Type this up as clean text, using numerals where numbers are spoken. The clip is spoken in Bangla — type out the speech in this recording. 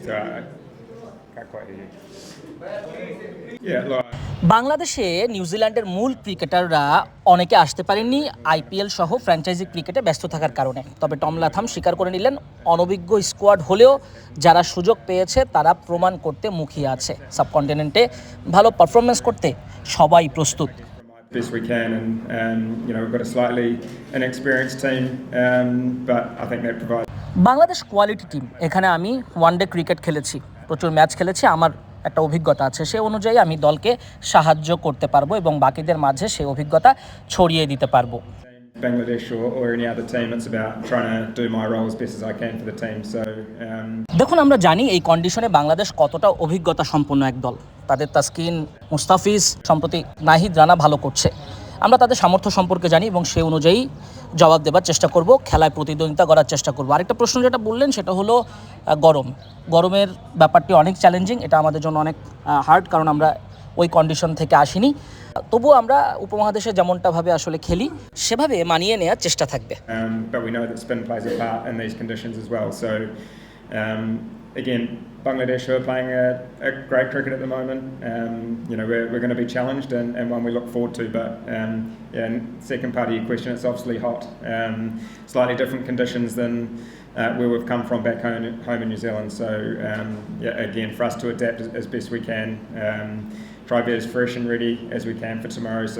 So I can't quite hear you. Yeah, like. বাংলাদেশে নিউজিল্যান্ডের মূল ক্রিকেটাররা অনেকে আসতে পারেননি আইপিএল সহ ফ্র্যাঞ্চাইজি ক্রিকেটে ব্যস্ত থাকার কারণে। তবে টম লাথাম স্বীকার করে নিলেন, অনভিজ্ঞ স্কোয়াড হলেও যারা সুযোগ পেয়েছে তারা প্রমাণ করতে মুখিয়ে আছে। সাবকন্টিনেন্টে ভালো পারফরমেন্স করতে সবাই প্রস্তুত। Best we can, and we've got a slightly inexperienced team, but I think that provides. Bangladesh quality team. এখানে আমি ওয়ানডে ক্রিকেট খেলেছি, প্রচুর ম্যাচ খেলেছি, আমার একটা অভিজ্ঞতা আছে। সে অনুযায়ী আমি দলকে সাহায্য করতে পারবো এবং বাকিদের মাঝে সেই অভিজ্ঞতা ছড়িয়ে দিতে পারবো। Bangladesh or any other team, it's about trying to do my role as best as I can for the team. So দেখুন, আমরা জানি এই কন্ডিশনে বাংলাদেশ কতটা অভিজ্ঞতা সম্পন্ন এক দল। তাদের তাসকিন, মুস্তাফিজ, সম্প্রতি নাহিদ রানা ভালো করছে। আমরা তাদের সামর্থ্য সম্পর্কে জানি এবং সেই অনুযায়ী জবাব দেওয়ার চেষ্টা করব, খেলায় প্রতিদ্বন্দ্বিতা করার চেষ্টা করব। আরেকটা প্রশ্ন যেটা বললেন সেটা হলো গরমের ব্যাপারটি অনেক চ্যালেঞ্জিং, এটা আমাদের জন্য অনেক হার্ড, কারণ আমরা ওই কন্ডিশন থেকে আসিনি। তবুও আমরা উপমহাদেশে যেমনটাভাবে আসলে খেলি সেভাবে মানিয়ে নেওয়ার চেষ্টা থাকবে। But we know that spin plays a part in these conditions as well. So again, Bangladesh are playing a great cricket at the moment. We're going to be challenged and one we look forward to. But second part of your question, it's obviously hot. Slightly different conditions than where we've come from back home in New Zealand. So again, for us to adapt as best we can, try to be as fresh and ready as we can for tomorrow. So